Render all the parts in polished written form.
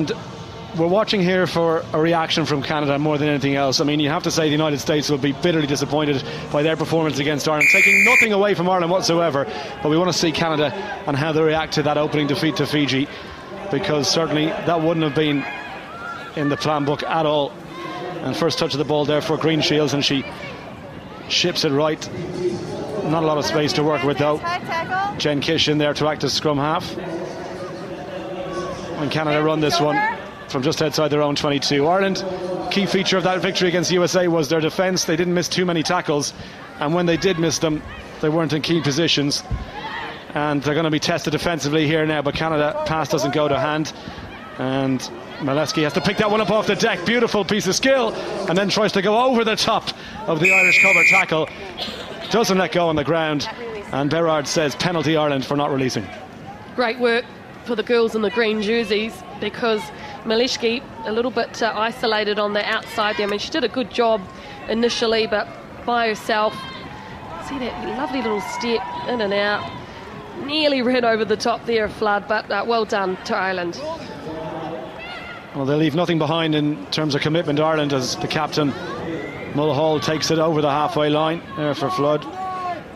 And we're watching here for a reaction from Canada more than anything else. I mean, you have to say the United States will be bitterly disappointed by their performance against Ireland, taking nothing away from Ireland whatsoever. But we want to see Canada and how they react to that opening defeat to Fiji, because certainly that wouldn't have been in the plan book at all. And first touch of the ball there for Green Shields, and she ships it right. Not a lot of space to work with though. Jen Kish in there to act as scrum half. And Canada run this one from just outside their own 22. Ireland, key feature of that victory against USA was their defence. They didn't miss too many tackles, and when they did miss them, they weren't in key positions. And they're going to be tested defensively here now, but Canada pass doesn't go to hand, and Mileski has to pick that one up off the deck. Beautiful piece of skill, and then tries to go over the top of the Irish cover tackle. Doesn't let go on the ground, and Berard says penalty Ireland for not releasing. Great work for the girls in the green jerseys, because Mileski a little bit isolated on the outside there. I mean, she did a good job initially, but by herself. See that lovely little step in and out. Nearly ran over the top there of Flood, but well done to Ireland. Well, they leave nothing behind in terms of commitment, Ireland, as the captain Mulhall takes it over the halfway line there for Flood.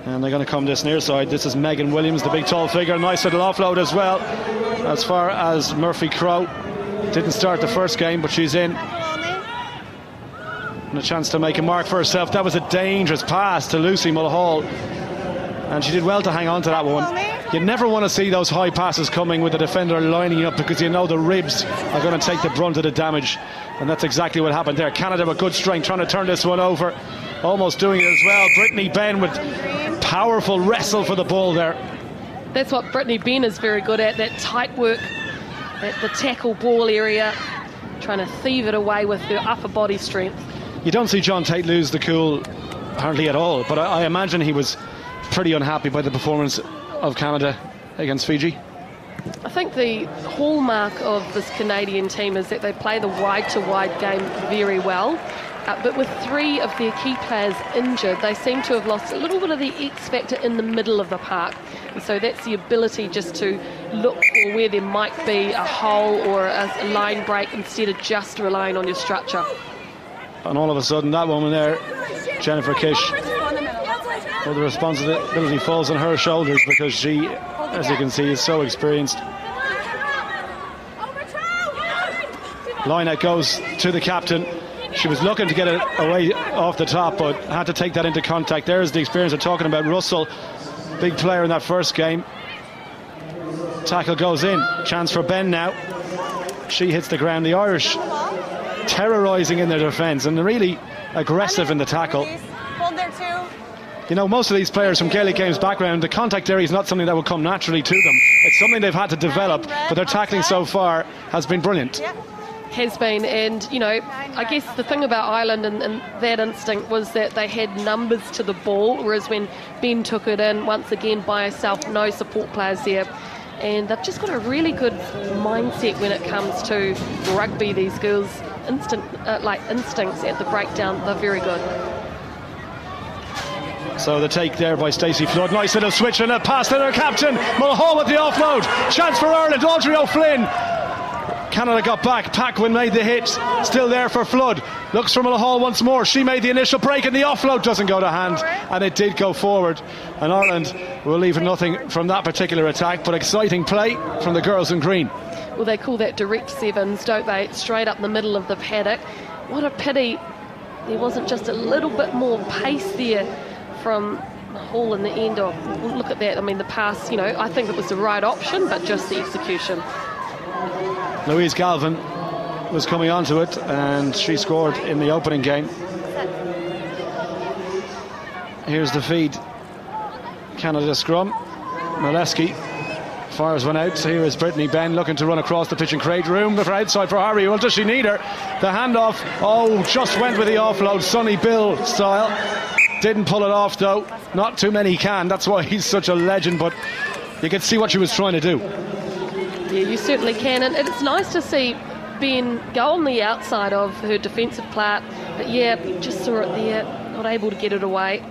And they're going to come this near side. This is Megan Williams, the big tall figure. Nice little offload as well. As far as Murphy Crowe, didn't start the first game, but she's in. And a chance to make a mark for herself. That was a dangerous pass to Lucy Mulhall, and she did well to hang on to that one. You never want to see those high passes coming with the defender lining up, because you know the ribs are going to take the brunt of the damage, and that's exactly what happened there. Canada with good strength trying to turn this one over, almost doing it as well. Brittany Benn with powerful wrestle for the ball there. That's what Brittany Benn is very good at, that tight work at the tackle ball area, trying to thieve it away with her upper body strength. You don't see John Tate lose the cool hardly at all, but I imagine he was pretty unhappy by the performance of Canada against Fiji. I think the hallmark of this Canadian team is that they play the wide-to-wide game very well. But with three of their key players injured, they seem to have lost a little bit of the X factor in the middle of the park. And so that's the ability just to look for where there might be a hole or a line break instead of just relying on your structure. And all of a sudden, that woman there, Jennifer Kish, well, the responsibility falls on her shoulders, because she, as you can see, is so experienced. Line out goes to the captain. She was looking to get it away off the top, but had to take that into contact. There's the experience of talking about. Russell, big player in that first game. Tackle goes in. Chance for Ben now. She hits the ground. The Irish terrorising in their defence and really aggressive in the tackle. You know, most of these players from Gaelic Games background, the contact area is not something that will come naturally to them. It's something they've had to develop, but their tackling so far has been brilliant. Has been, and you know, I guess the thing about Ireland and that instinct was that they had numbers to the ball, whereas when Ben took it in, once again by herself, no support players there, and they've just got a really good mindset when it comes to rugby. These girls, instincts at the breakdown, they're very good. So the take there by Stacey Flood. Nice little switch and a pass to their captain. Mulhall with the offload. Chance for Ireland. Audrey O'Flynn. Canada got back. Paquin made the hit. Still there for Flood. Looks for Mulhall once more. She made the initial break, and the offload doesn't go to hand. And it did go forward. And Ireland will leave nothing from that particular attack, but exciting play from the girls in green. Well, they call that direct sevens, don't they? Straight up the middle of the paddock. What a pity there wasn't just a little bit more pace there from Hall in the end. Of look at that. I mean, the pass, you know, I think it was the right option, but just the execution. Louise Galvin was coming onto it, and she scored in the opening game. Here's the feed. Canada scrum. Mileski fires one out. Here is Brittany Benn looking to run across the pitch and create room for outside for Harry. Well, does she need her? The handoff. Oh, just went with the offload, Sonny Bill style. Didn't pull it off though. Not too many can. That's why he's such a legend. But you can see what she was trying to do. Yeah, you certainly can, and it's nice to see Ben go on the outside of her defensive part, but yeah, just saw it there, not able to get it away.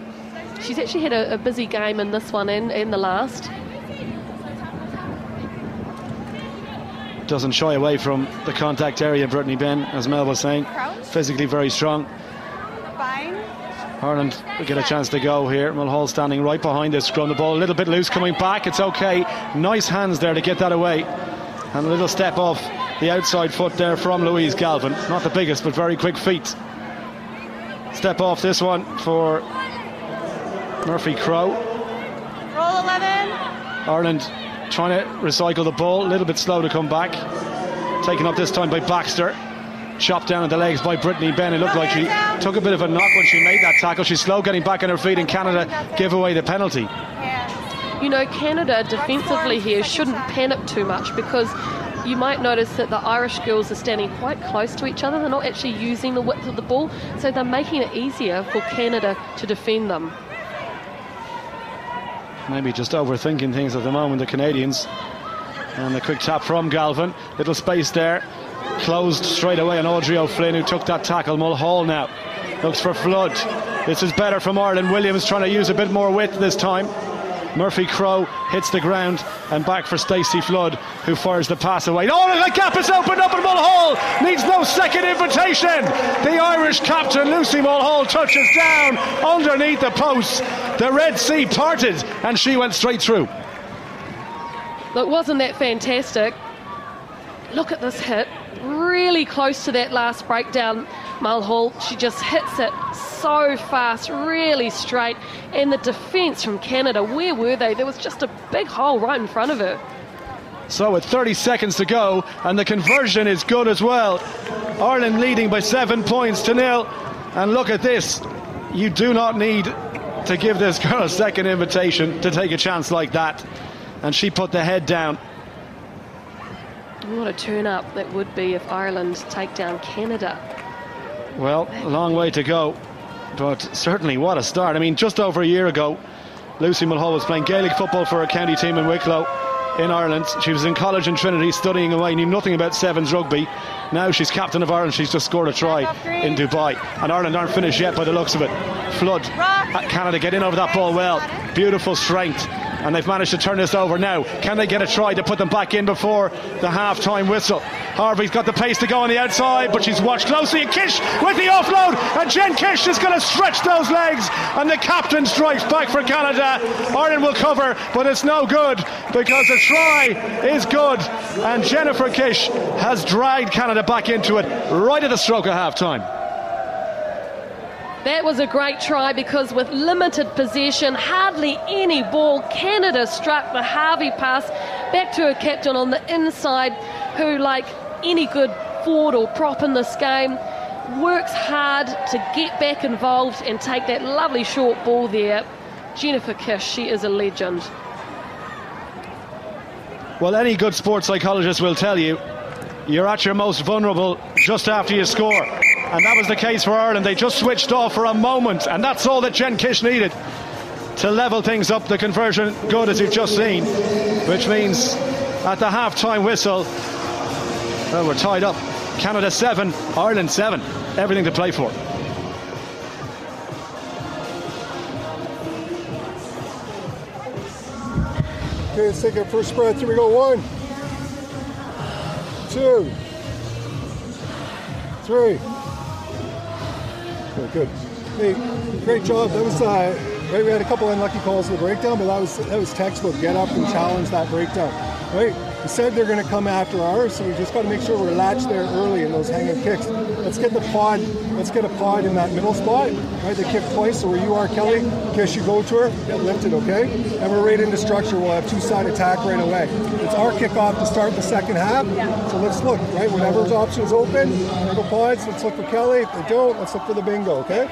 She's actually had a busy game in this one and the last. doesn't shy away from the contact area, Brittany Ben, as Mel was saying. Physically very strong. Ireland will get a chance to go here. Mulhall standing right behind this scrum. The ball a little bit loose coming back. It's okay. Nice hands there to get that away. And a little step off the outside foot there from Louise Galvin. Not the biggest, but very quick feet. Step off this one for Murphy Crowe. Roll 11. Ireland trying to recycle the ball. A little bit slow to come back. Taken up this time by Baxter. Chopped down at the legs by Brittany Ben. It looked like she took a bit of a knock when she made that tackle. She's slow getting back on her feet, and Canada give away the penalty. You know, Canada defensively here shouldn't panic too much, because you might notice that the Irish girls are standing quite close to each other. They're not actually using the width of the ball, so they're making it easier for Canada to defend them. Maybe just overthinking things at the moment, the Canadians. And the quick tap from Galvin. Little space there. Closed straight away on Audrey O'Flynn, who took that tackle. Mulhall now looks for Flood. This is better from Ireland. Williams trying to use a bit more width this time. Murphy Crowe hits the ground, and back for Stacey Flood, who fires the pass away. Oh, the gap is opened up, and Mulhall needs no second invitation. The Irish captain, Lucy Mulhall, touches down underneath the post. The Red Sea parted, and she went straight through. Look, wasn't that fantastic? Look at this hit. Really close to that last breakdown, Mulhall. She just hits it so fast, really straight. And the defence from Canada, where were they? There was just a big hole right in front of her. So with 30 seconds to go, and the conversion is good as well. Ireland leading by 7 points to 0. And look at this. You do not need to give this girl a second invitation to take a chance like that. And she put the head down. What a turn-up that would be if Ireland take down Canada. Well, a long way to go, but certainly what a start. I mean, just over a year ago, Lucy Mulhall was playing Gaelic football for her county team in Wicklow in Ireland. She was in college in Trinity studying away, knew nothing about sevens rugby. Now she's captain of Ireland. She's just scored a try in Dubai, and Ireland aren't finished yet by the looks of it. Flood, Canada get in over that ball well. Beautiful strength. And they've managed to turn this over now. Can they get a try to put them back in before the half-time whistle? Harvey's got the pace to go on the outside, but she's watched closely. And Kish with the offload, and Jen Kish is going to stretch those legs, and the captain strikes back for Canada. Ireland will cover, but it's no good, because the try is good, and Jennifer Kish has dragged Canada back into it right at the stroke of half-time. That was a great try, because with limited possession, hardly any ball, Canada struck the Harvey pass back to her captain on the inside, who, like any good forward or prop in this game, works hard to get back involved and take that lovely short ball there. Jennifer Kish, she is a legend. Well, any good sports psychologist will tell you, you're at your most vulnerable just after you score. And that was the case for Ireland. They just switched off for a moment, and that's all that Jen Kish needed to level things up. The conversion good, as you've just seen, which means at the half-time whistle, well, we're tied up. Canada 7, Ireland 7. Everything to play for. Okay, let's take our first breath. Here we go. 1, 2, 3. Okay, good. Hey, great job. That was right. We had a couple unlucky calls for the breakdown, but that was textbook. Get up and challenge that breakdown. Right? We said they're going to come after ours, so we just got to make sure we're latched there early in those hanging kicks. Let's get the pod. Let's get a pod in that middle spot. Right? They kick twice, so where you are, Kelly, in case you go to her, get lifted, okay? And we're right into structure. We'll have two-side attack right away. It's our kickoff to start the second half. So let's look, right? Whatever's options open, there go pods. Let's look for Kelly. If they don't, let's look for the bingo, okay?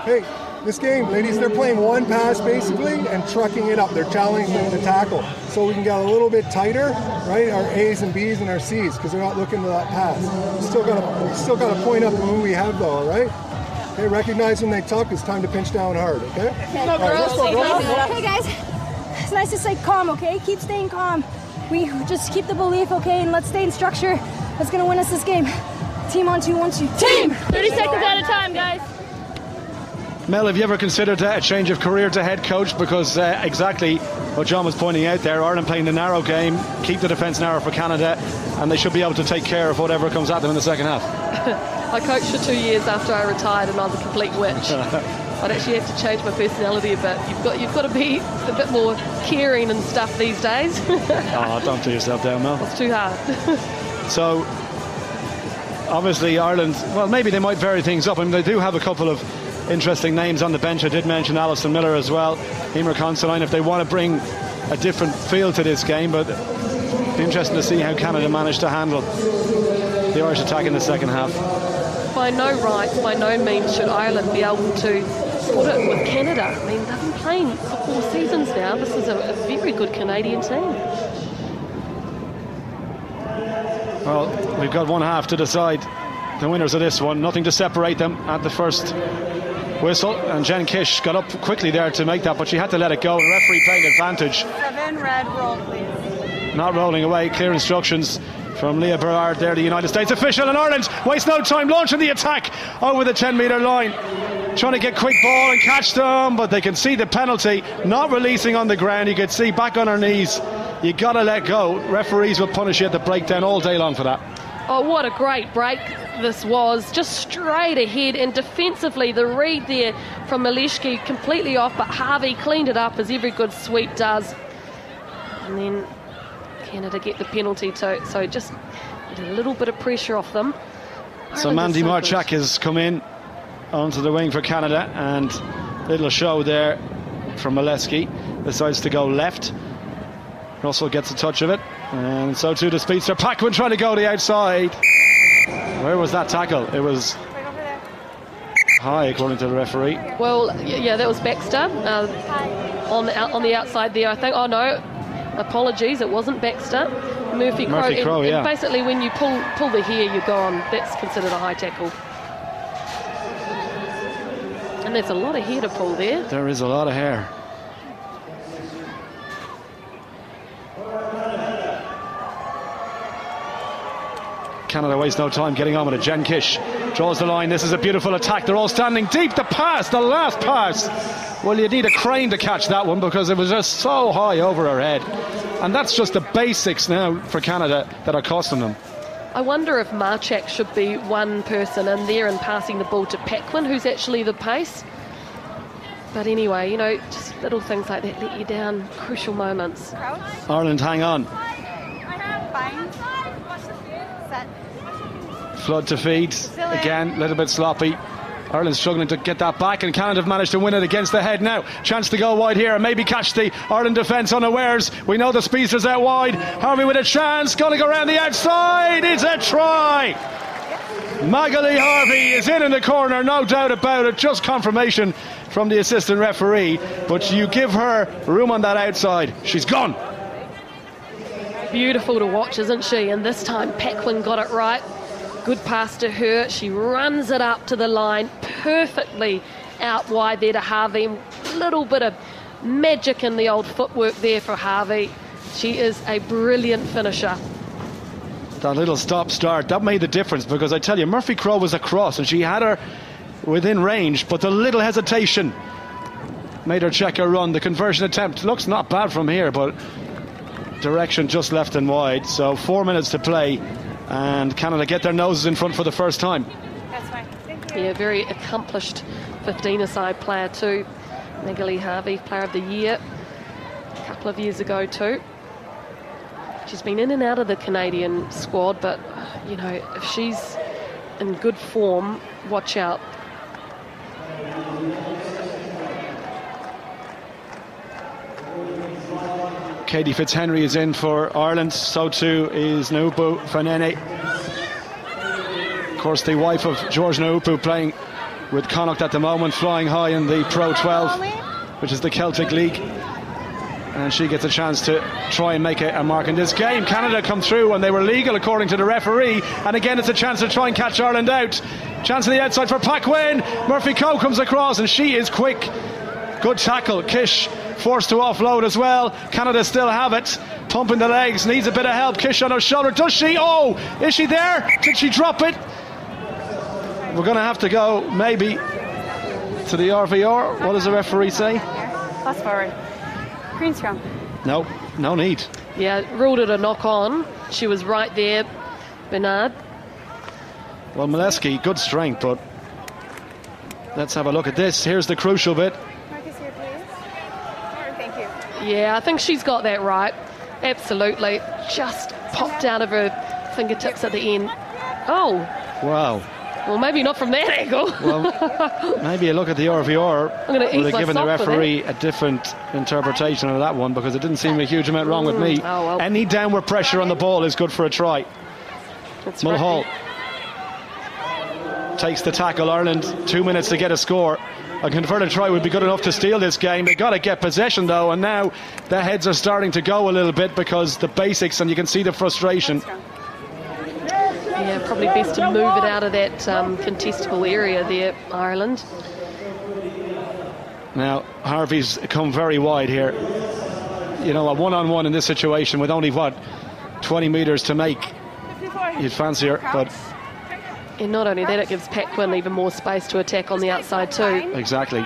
Hey. This game, ladies, they're playing one pass basically and trucking it up. They're challenging them to tackle. So we can get a little bit tighter, right? Our A's and B's and our C's, because they're not looking to that pass. We still got to point up who we have though, all right? Okay, recognize when they tuck, it's time to pinch down hard, okay? All right, let's go. Hey guys, it's nice to stay calm, okay? Keep staying calm. We just keep the belief, okay? And let's stay in structure. That's going to win us this game. Team on 2, 1, 2. Team! 30 seconds at a time, guys. Mel, have you ever considered a change of career to head coach? Because exactly what John was pointing out there, Ireland playing the narrow game, keep the defence narrow for Canada, and they should be able to take care of whatever comes at them in the second half. I coached for 2 years after I retired, and I was a complete witch. I'd actually have to change my personality a bit. You've got to be a bit more caring and stuff these days. Oh, don't do yourself down, Mel. It's too hard. So, obviously Ireland, well, maybe they might vary things up. I mean, they do have a couple of interesting names on the bench. I did mention Alison Miller as well, Emer Considine, if they want to bring a different feel to this game. But interesting to see how Canada managed to handle the Irish attack in the second half. By no rights, by no means should Ireland be able to put it with Canada. I mean, they've been playing for 4 seasons now. This is a very good Canadian team. Well, we've got one half to decide the winners of this one. Nothing to separate them at the first whistle, and Jen Kish got up quickly there to make that, but she had to let it go. The referee playing advantage. 7 red, roll please. Not rolling away. Clear instructions from Leah Berard there, the United States official, and Ireland waste no time launching the attack over the 10-metre line, trying to get quick ball and catch them, but they can see the penalty, not releasing on the ground. You could see back on her knees. You gotta let go. Referees will punish you at the breakdown all day long for that. Oh, what a great break this was. Just straight ahead, and defensively the read there from Maleshki completely off, but Harvey cleaned it up as every good sweep does. And then Canada get the penalty too, so just a little bit of pressure off them. So Mandy Marchak has come in onto the wing for Canada, and little show there from Maleshki. Decides to go left. Russell gets a touch of it, and so too the speedster Paquin trying to go the outside. Where was that tackle? It was high, according to the referee. Well, yeah, that was Baxter on the outside there, I think. Oh no, apologies, it wasn't Baxter. Murphy Crowe, yeah. And basically, when you pull the hair, you're gone. That's considered a high tackle. And there's a lot of hair to pull there. There is a lot of hair. Canada wastes no time getting on with it. Jen Kish draws the line. This is a beautiful attack. They're all standing deep. The pass, the last pass. Well, you need a crane to catch that one because it was just so high over her head. And that's just the basics now for Canada that are costing them. I wonder if Marchak should be one person in there and passing the ball to Paquin, who's actually the pace. But anyway, you know, just little things like that let you down. Crucial moments. Ireland hang on. Flood to feed. Again, a little bit sloppy. Ireland's struggling to get that back, and Canada have managed to win it against the head now. Chance to go wide here and maybe catch the Ireland defence unawares. We know the speedster's out wide. Harvey with a chance, going to go around the outside. It's a try. Magali Harvey is in the corner, no doubt about it. Just confirmation from the assistant referee, but you give her room on that outside, she's gone. Beautiful to watch, isn't she? And this time Paquin got it right. Good pass to her. She runs it up to the line perfectly out wide there to Harvey. A little bit of magic in the old footwork there for Harvey. She is a brilliant finisher. That little stop-start, that made the difference, because I tell you, Murphy Crowe was across and she had her within range, but the little hesitation made her check her run. The conversion attempt looks not bad from here, but direction just left and wide. So 4 minutes to play, and Canada get their noses in front for the first time. That's fine. Thank you. Yeah, very accomplished 15-a-side player too. Magali Harvey, Player of the Year a couple of years ago too. She's been in and out of the Canadian squad, but you know, if she's in good form, watch out. Katie Fitzhenry is in for Ireland, so too is Naupu Fanene. Of course, the wife of George Naupu, playing with Connacht at the moment, flying high in the Pro 12, which is the Celtic League. And she gets a chance to try and make a mark in this game. Canada come through and they were legal according to the referee, and again it's a chance to try and catch Ireland out. Chance on the outside for Paquin. Murphy Crowe comes across and she is quick. Good tackle. Kish forced to offload as well. Canada still have it. Pumping the legs, needs a bit of help. Kish on her shoulder. Does she? Oh, is she there? Did she drop it? We're going to have to go maybe to the RVR. What does the referee say? Pass forward. Green scrum. No, no need. Yeah, ruled it a knock on. She was right there, Bernard. Well, Molesky, good strength, but let's have a look at this. Here's the crucial bit. Marcus here, please. Thank you. Yeah, I think she's got that right. Absolutely. Just popped out of her fingertips at the end. Oh. Wow. Well, maybe not from that angle. Well, maybe a look at the RVR. I'm going to eat would have given the myself with referee a different interpretation of that one, because it didn't seem a huge amount wrong with me. Oh, well. Any downward pressure on the ball is good for a try. That's Mulhall takes the tackle. Ireland 2 minutes to get a score. A converted try would be good enough to steal this game. They've got to get possession though, and now the heads are starting to go a little bit because the basics, and you can see the frustration. Yeah, probably best to move it out of that contestable area there, Ireland. Now Harvey's come very wide here. You know, a one-on-one in this situation with only 20 metres to make, you'd fancy her, but And not only that, it gives Paquin even more space to attack on the outside too. exactly.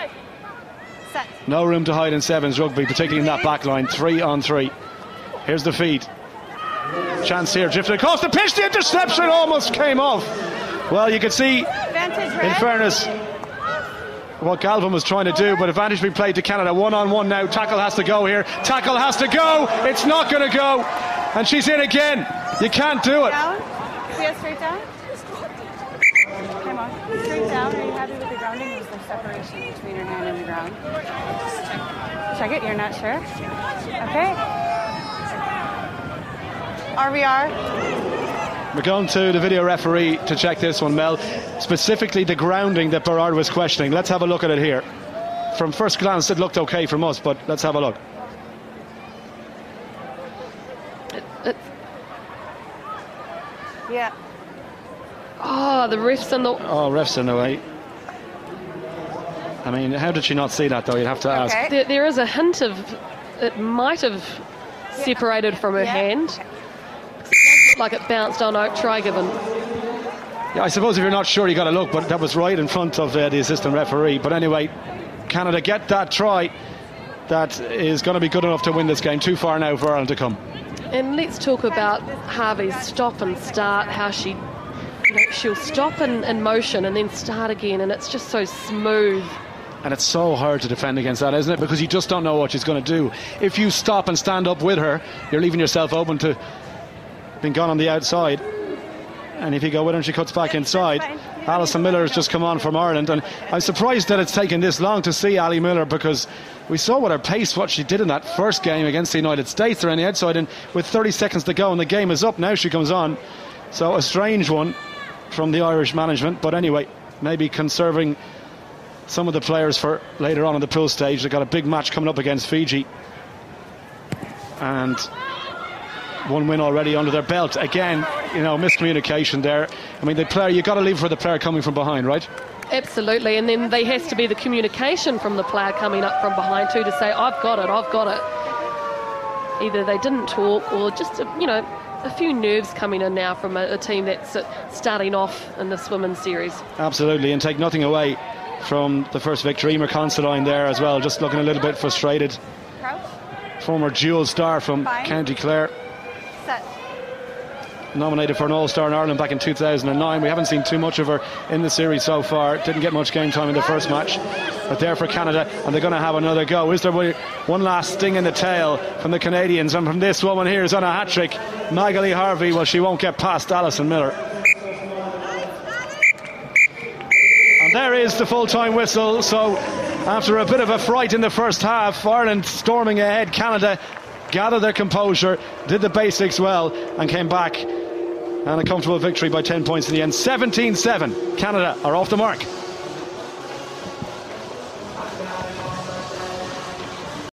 No room to hide in sevens rugby, particularly in that back line. 3-on-3. Here's the feed. Chance here, drifted across the pitch. The interception almost came off. Well, you could see, in fairness, what Galvin was trying to do, but advantage being played to Canada. One-on-one now. Tackle has to go here. Tackle has to go. It's not going to go. And she's in again. You can't do it. Down. See us straight down. Come on. Straight down. Are you happy with the grounding? Is there separation between your hand and the ground? Check it. You're not sure? Okay. RVR. We're going to the video referee to check this one, Mel. Specifically the grounding that Berard was questioning. Let's have a look at it here. From first glance it looked okay from us, but let's have a look. Yeah. Oh, the ref's in the... Oh, ref's in the way. I mean, how did she not see that though? You'd have to ask. Okay. There is a hint of... It might have separated from her hand. It looked like it bounced on out. Try given. Yeah, I suppose if you're not sure, you got to look, but that was right in front of the assistant referee. But anyway, Canada get that try. That is going to be good enough to win this game. Too far now for Ireland to come. And let's talk about Harvey's stop and start, how she, she'll stop in motion and then start again, and it's just so smooth. And it's so hard to defend against that, isn't it? Because you just don't know what she's going to do. If you stop and stand up with her, you're leaving yourself open to being gone on the outside. And if you go with her and she cuts back inside, Alison Miller has just come on from Ireland. And I'm surprised that it's taken this long to see Ali Miller, because we saw with her pace what she did in that first game against the United States. They're on the outside, and with 30 seconds to go and the game is up, now she comes on. So a strange one from the Irish management. But anyway, maybe conserving some of the players for later on in the pool stage. They've got a big match coming up against Fiji. And one win already under their belt. Again, miscommunication there. I mean, the player, you've got to leave for the player coming from behind, right? Absolutely, and then there has to be the communication from the player coming up from behind too, to say, I've got it. Either they didn't talk, or just, a few nerves coming in now from a team that's starting off in this women's series. Absolutely, and take nothing away from the first victory. Emer Considine there as well, just looking a little bit frustrated. Former dual star from County Clare. Set. Nominated for an All-Star in Ireland back in 2009. We haven't seen too much of her in the series so far. Didn't get much game time in the first match, but there for Canada, and they're going to have another go. Is there one last sting in the tail from the Canadians? And from this woman here is on a hat-trick, Magali Harvey. Well, she won't get past Alison Miller. And there is the full-time whistle. So after a bit of a fright in the first half, Ireland storming ahead, Canada gathered their composure, did the basics well, and came back, and a comfortable victory by 10 points in the end. 17-7. Canada are off the mark.